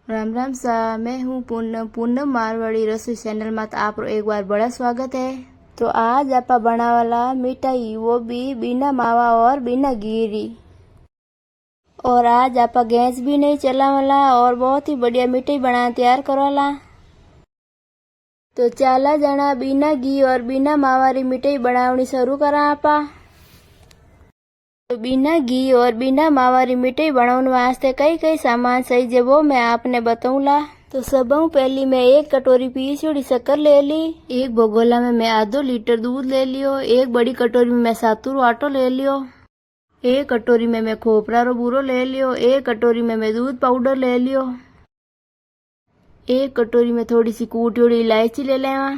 राम राम सा। मैं हूँ पूनम पूनम मारवाड़ी रसोई चैनल में आप एक बार बड़ा स्वागत है। तो आज आप बनावाला मिठाई, वो भी बिना मावा और बिना घी। और आज आप गैस भी नहीं चलावाला और बहुत ही बढ़िया मिठाई बना तैयार करवाला। तो चाला जना बिना घी और बिना मावा री मिठाई बनावनी शुरू करा आपा। तो बिना घी और बिना मावा री मिठाई बनाने वास्ते कई कई सामान चाहिए वो मैं आपने बताऊंला। तो सबसे पहली मैं एक कटोरी पीसी शक्कर ले ली। एक भगोला में मैं आधो लीटर दूध ले लियो। एक बड़ी कटोरी में मैं सातुर आटो ले लियो। एक कटोरी में मैं खोपरा रो बूरो ले लियो। एक कटोरी में मैं दूध पाउडर ले लियो। एक कटोरी में थोड़ी सी कूटी हुई इलायची ले लेवा।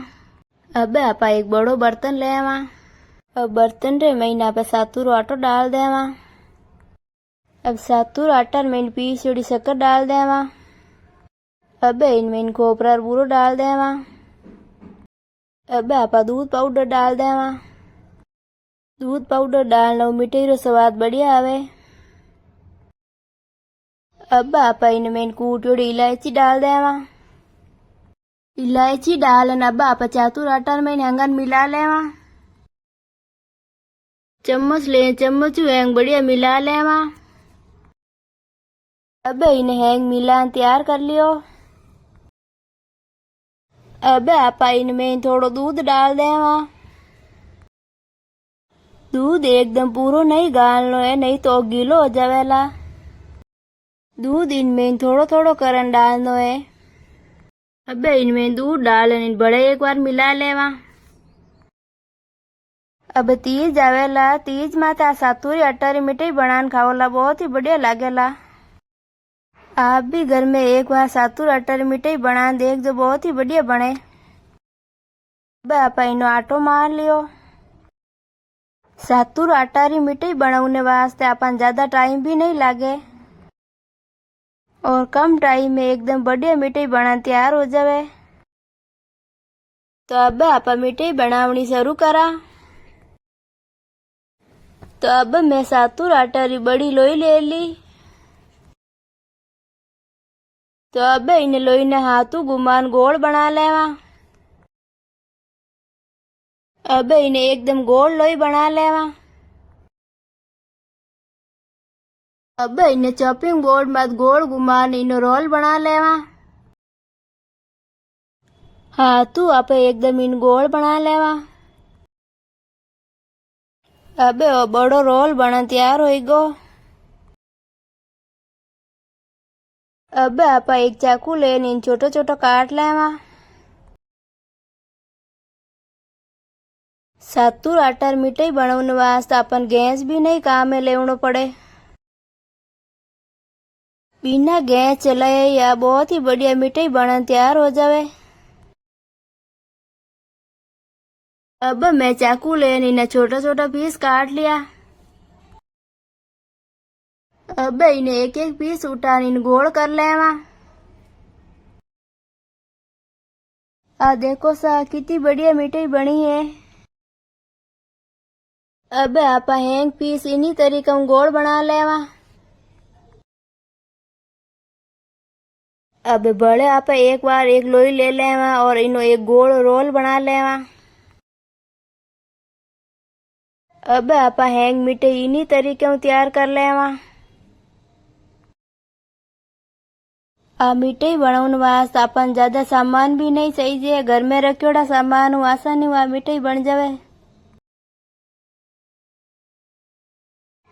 अब आप एक बड़ो बर्तन ले आवा। अब बर्तन रे महीना पे सातुर आटो डाल देवा। अब सातुर आटा में पीसी शक्कर डाल देवा। अब इनमें खोपरा बूरो डाल देवा। अब आप दूध पाउडर डाल देवा। दूध पाउडर डालना मिठाई रो स्वाद बढ़िया आवे। अब आप इनमें कूटी इलायची डाल देवा। इलायची डालन अब आप चातुर आटा में हंगन मिला लेवा। चम्मच ले चम्मच हैंग बढ़िया मिला लेवा। अब इन्हें हैंग मिला तैयार कर लियो। अब आप इनमें थोड़ो दूध डाल देवा। दूध एकदम पूरो नहीं गालनो है, नहीं तो गीलो हो जावेला। दूध इनमें थोड़ो थोड़ो करन डालनो है। अब इनमें दूध डालन बड़े एक बार मिला लेवा। अब तीज आवेला, तीज माता सातुरी आटा री मिठाई बनान खावला बहुत ही बढ़िया लागेला। आप भी घर में एक बार सातुर आटा री मिठाई बना देख जो बहुत ही बढ़िया बने। अब आप इनो आटो मार लियो। सातुर आटा री मिठाई बनाने वास्ते अपन ज्यादा टाइम भी नहीं लागे और कम टाइम में एकदम बढ़िया मिठाई बना तैयार हो जावे। तो अब आप मिठाई बनावनी शुरू करा। तो अब मैं सातुर आटा री बड़ी लोई ले ली। तो अब इन लोई ने हाथों घुमान गोल बना लेवा। अब इन्हें एकदम गोल लोई बना लेवा। अब इन्हें चॉपिंग बोर्ड में गोल घुमान इनो रोल बना लेवा। हाथों आप एकदम इन गोल बना लेवा। अब वो बड़ो रोल बना तैयार होइगो। अब आप एक चाकू लेन इन छोटो छोटो काट लेवा। सातुर आटा मिठाई बनाने वास्ते अपन गैस भी नहीं काम में लेवनो पड़े। बिना गैस चलाए या बहुत ही बढ़िया मिठाई बना तैयार हो जावे। अब मैं चाकू लेन इन्हें छोटा छोटा पीस काट लिया। अब इन्हें एक एक पीस उठान इन गोल कर लेवा। आ देखो सा कितनी बढ़िया मिठाई बनी है। अब आप हैंग पीस इन्हीं तरीके में गोल बना लेवा। अब बड़े आप एक बार एक लोई ले लेवा और इनो एक गोल रोल बना लेवा। अब आप हैंग मिठाई इन्हीं तरीके में तैयार कर लेवा। आ मिठाई बनाने वास्ते अपन ज्यादा सामान भी नहीं चाहिए, घर में रखियोड़ा सामान आसानी हुआ मिठाई बन जावे।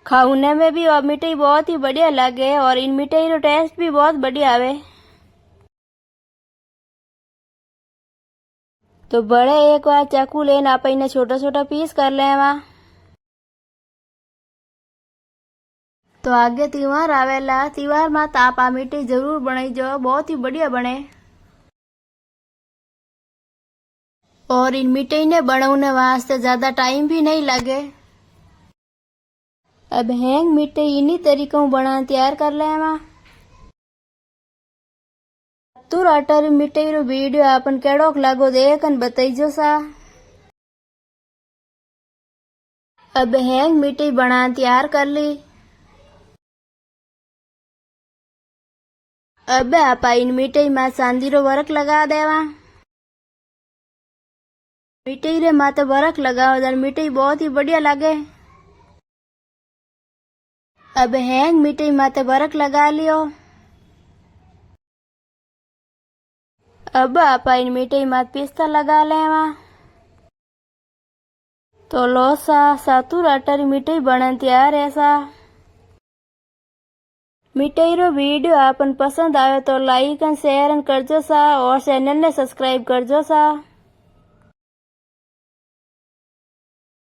खाने में भी और मिठाई बहुत ही बढ़िया लगे और इन मिठाई का टेस्ट भी बहुत बढ़िया आवे। तो बड़े एक बार चाकू लेना आप इन्हें छोटा छोटा पीस कर लेवा। तो आगे त्योहार आवेला, त्योहार में तो आप आ मिठाई जरूर बनाई जो, बहुत ही बढ़िया बने। और इन मिठाई ने बनाने वास्ते ज्यादा टाइम भी नहीं लगे। अब हैंग मिठाई इन्हीं तरीकों बना तैयार कर लेवा। सातुर आटा री मिठाई रो वीडियो आपन केड़ोक लागो देखन बताइजो सा। अब हैंग मिठाई बना तैयार कर ली। अबे आपा इन मिठाई में चांदी रो वर्क लगा देवा। मिठाई रे माते वर्क लगाओ जर मिठाई बहुत ही बढ़िया लागे। अब हैंग मिठाई माते वर्क लगा लियो। अब आपा इन मिठाई माते पिस्ता लगा लेवा। तो लो सा सातुर अटारी मिठाई बनन तैयार है सा। मिठाई रो वीडियो आपन पसंद आवे तो लाइक एंड शेयर करजो सा और चैनल ने सब्सक्राइब करजो सा।